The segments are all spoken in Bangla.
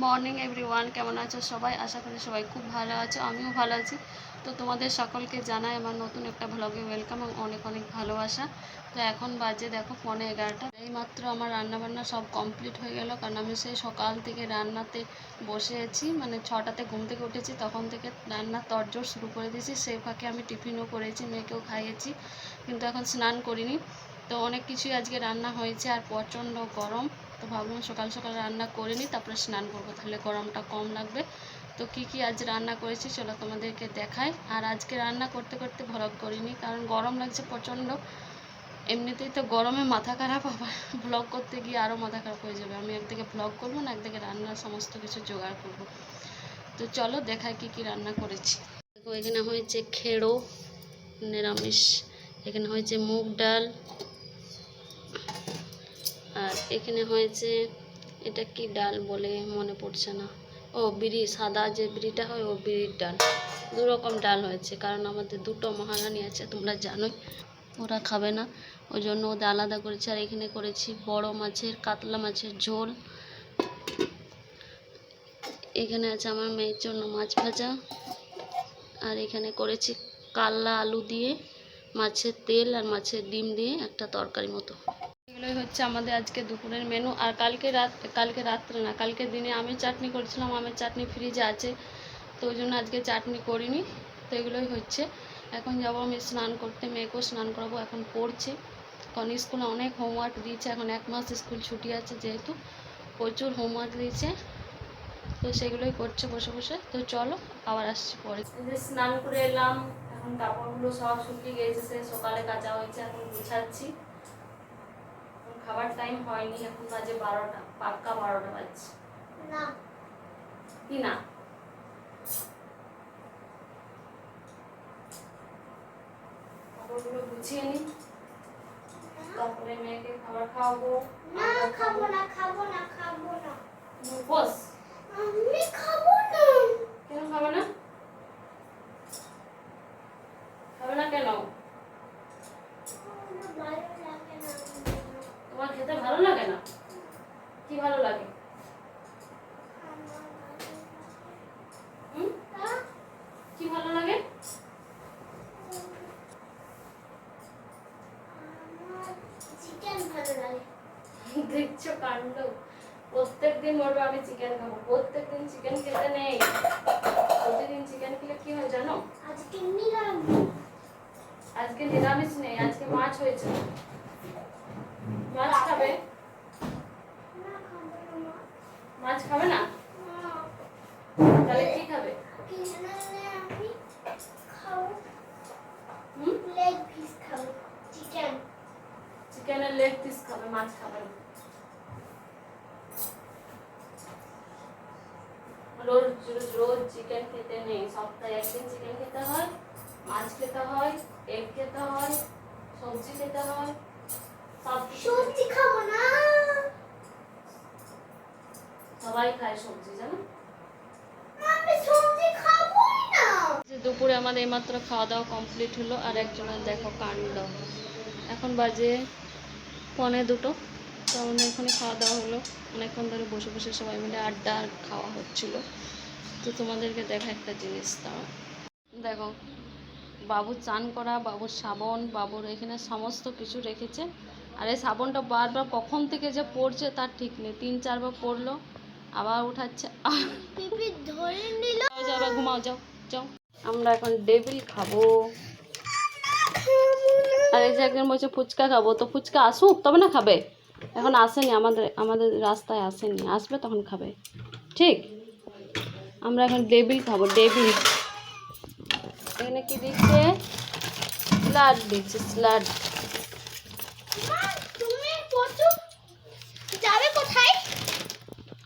মর্নিং এভরিওয়ান, কেমন আছো সবাই? আশা করি সবাই খুব ভালো আছো, আমিও ভালো আছি। তো তোমাদের সকলকে জানাই আমার নতুন একটা ভ্লগে ওয়েলকাম এবং অনেক অনেক ভালোবাসা। তো এখন বাজে দেখো 11:30। এইমাত্র আমার রান্নাবান্না সব কমপ্লিট হয়ে গেল, কারণ আমি সেই সকাল থেকে রান্নাতে বসে আছি। মানে 6টাতে ঘুম থেকে উঠেছি, তখন থেকে রান্নার তরজোড় শুরু করে দিয়েছি। সেই ফাঁকে আমি টিফিনও করেছি, মেয়েকেও খাইয়েছি, কিন্তু এখন স্নান করিনি। তো অনেক কিছুই আজকে রান্না হয়েছে আর প্রচণ্ড গরম। তো ভাবলাম সকাল সকাল রান্না করে নিই, তারপরে স্নান করবো, তাহলে গরমটা কম লাগবে। তো কি কি আজ রান্না করেছি চলো তোমাদেরকে দেখাই। আর আজকে রান্না করতে করতে ভ্লগ করিনি, কারণ গরম লাগছে প্রচণ্ড। এমনিতেই তো গরমে মাথা খারাপ, আবার ভ্লগ করতে গিয়ে আরও মাথা খারাপ হয়ে যাবে। আমি একদিকে ভ্লগ করবো না, একদিকে রান্নার সমস্ত কিছু জোগাড় করব। তো চলো দেখাই কি কি রান্না করেছি। দেখো, এখানে হয়েছে খেড়ো নিরামিষ, এখানে হয়েছে মুগ ডাল, আর এখানে হয়েছে এটা কি ডাল বলে মনে পড়ছে না, ও বিড়ি, সাদা যে বিড়িটা হয় ও বিড়ির ডাল। দু রকম ডাল হয়েছে, কারণ আমাদের দুটো মহারানী আছে, তোমরা জানোই, ওরা খাবে না, ওই জন্য ওদের আলাদা করেছি। আর এখানে করেছি বড় মাছের, কাতলা মাছের ঝোল। এখানে আছে আমার মেয়ের জন্য মাছ ভাজা। আর এখানে করেছি কাল্লা আলু দিয়ে মাছের তেল আর মাছের ডিম দিয়ে একটা তরকারি মতো। এগুলোই হচ্ছে আমাদের আজকে দুপুরের মেনু। আর কালকে রাত্রে না, কালকে দিনে আমের চাটনি করেছিলাম, আমের চাটনি ফ্রিজে আছে, তো ওই জন্য আজকে চাটনি করিনি। তো এগুলোই হচ্ছে। এখন যাবো আমি স্নান করতে, মেয়েকেও স্নান করাবো, এখন পড়ছে, কারণ স্কুলে অনেক হোমওয়ার্ক দিয়েছে। এখন 1 মাস স্কুল ছুটি আছে, যেহেতু প্রচুর হোমওয়ার্ক দিয়েছে, তো সেগুলোই করছে বসে বসে। তো চলো আবার আসছি পরে। স্নান করে এলাম, এখন কাপড়গুলো সব শুকিয়ে গিয়েছে, সে সকালে কাচা হয়েছে, এখন গুছাচ্ছি। খাবার টাইম হয়নি, এখন বাজে 12টা, পাক্কা 12টা বাজছে না। কি না, খাবারগুলো গুছিয়ে নি, তারপরে মেয়েকে খাবার খাওয়াবো। না খাবো না, খাবো না, খাবো না। বস, আমি খাবো না। কেন খাবে না? খাবে না কেন? তোমার খেতে ভালো লাগে না? কি ভালো লাগে? কি ভালো লাগে? চিকেন ভালো লাগে। দেখছো কাণ্ড, প্রত্যেকদিন বলবো আমি চিকেন খাবো, প্রত্যেকদিন চিকেন খেতে নেই। প্রতিদিন চিকেন খেলে কি হয় জানো? আজকে নিরামিষ নেই, আজকে মাছ হয়েছে। মাছ খাবে? মাছ খাবে না? তাহলে কি খাবে? চিকেনের লেগ পিস খাবে, মাছ খাবে না। রোজ রোজ চিকেন খেতে নেই, সপ্তাহে একদিন চিকেন খেতে হয়, মাছ খেতে হয়, এগ খেতে হয়, সবজি খেতে হয়। সবজি খাবো না, সবাই খায় সবজি, জানো? আমি সবজি খাবোই না। দুপুরে আমাদের এইমাত্র খাওয়া দাওয়া কমপ্লিট হলো। আর একজনের দেখো কাণ্ড, এখন বাজে 1:45, তো আমাদের এখানে খাওয়া দাওয়া হলো। অনেকক্ষণ ধরে বসে বসে সবাই মিলে আড্ডা খাওয়া হচ্ছিল। তো তোমাদেরকে দেখা একটা জিনিস, তাও দেখো, বাবুর চান করা, বাবুর সাবন, বাবুর এখানে সমস্ত কিছু রেখেছে। আর এই সাবনটা বারবার কখন থেকে যে পড়ছে তার ঠিক নেই, 3-4 বার পড়লো, আবার উঠাচ্ছে, ধরে নিল। যাও, ঘুমাও, যাও যাও। আমরা এখন ডেবিল খাবো। আর এই যে একজন বলছে ফুচকা খাবো, তো ফুচকা আসুক তবে না খাবে, এখন আসেনি, আমাদের রাস্তায় আসেনি, আসবে তখন খাবে, ঠিক? আমরা এখন ডেবিল খাবো, ডেবিল। এখানে কি দিচ্ছে? স্লাড দিচ্ছে, স্লাড।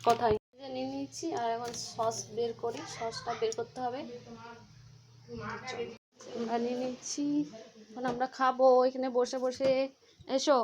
কোথায় নিয়ে নিয়েছি, আর এখন সস বের করি, সসটা বের করতে হবে। আমরা নিয়ে নিচ্ছি, এখন আমরা খাবো এখানে বসে বসে। এসো।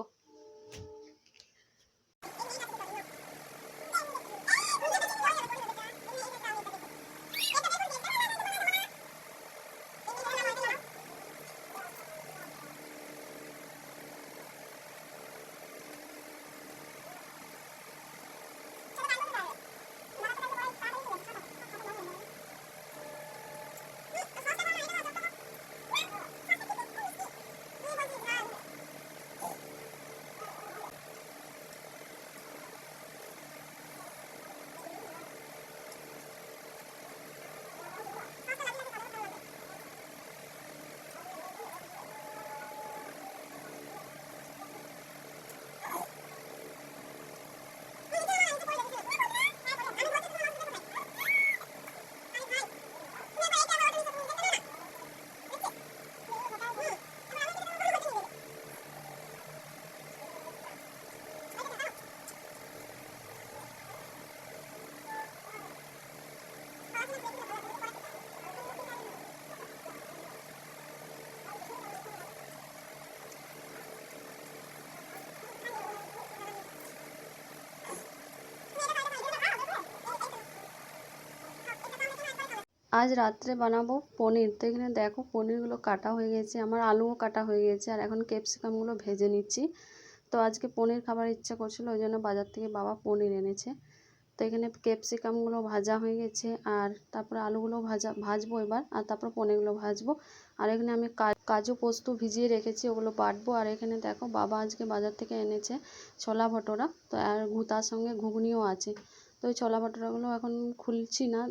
আজ রাত্রে বানাবো পনির। তো এখানে দেখো পনিরগুলো কাটা হয়ে গেছে, আমার আলুও কাটা হয়ে গেছে, আর এখন ক্যাপসিকামগুলো ভেজে নিচ্ছি। তো আজকে পনির খাবার ইচ্ছা করছিল, ওই জন্য বাজার থেকে বাবা পনির এনেছে। তো এখানে ক্যাপসিকামগুলো ভাজা হয়ে গেছে, আর তারপরে আলুগুলো ভাজবো এবার, আর তারপর পনিরগুলো ভাজবো। আর এখানে আমি কাজু পোস্ত ভিজিয়ে রেখেছি, ওগুলো বাটবো। আর এখানে দেখো বাবা আজকে বাজার থেকে এনেছে ছোলা ভটোরা, তো আর তার সঙ্গে ঘুগনিও আছে। তো ওই ছোলা ভটোরাগুলো এখন খুলছি না,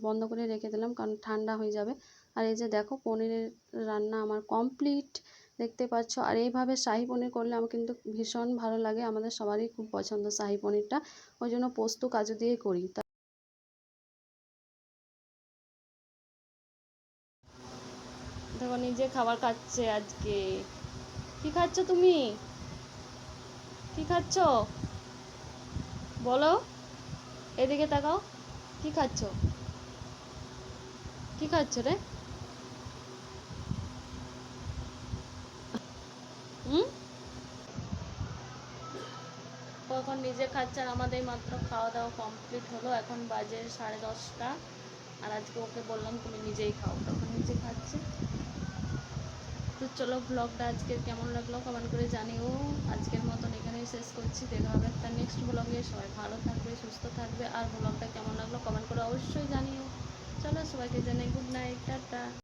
বন্ধ করে রেখে দিলাম, কারণ ঠান্ডা হয়ে যাবে। আর এই যে দেখো পনিরের রান্না আমার কমপ্লিট, দেখতে পাচ্ছ। আর এইভাবে শাহি পনির করলে আমার কিন্তু ভীষণ ভালো লাগে, আমাদের সবারই খুব পছন্দ শাহি পনিরটা, ওই জন্য পোস্ত কাজু দিয়ে করি। দেখো নিজে খাবার খাচ্ছে আজকে। কি খাচ্ছ তুমি? কি খাচ্ছ বলো, এদিকে তাকাও। কি খাচ্ছ? কি খাচ্ছ রে? হুম? ও এখন নিজে খাচ্ছে, আর আমাদের মাত্র খাওয়া দাওয়া কমপ্লিট হলো, এখন বাজে 10:30। আর আজকে ওকে বললাম তুমি নিজেই খাও, তখন নিজে খাচ্ছে। তো চলো, ব্লগটা আজকের কেমন লাগলো কমেন্ট করে জানিও। আজকের মতন এখানেই শেষ করছি, দেখা হবে একটা নেক্সট ব্লগে। সবাই ভালো থাকবে, সুস্থ থাকবে, আর ব্লগটা কেমন লাগলো কমেন্ট করে অবশ্যই জানিও। চলো, সবাইকে জানাই গুড নাইট, টাটা।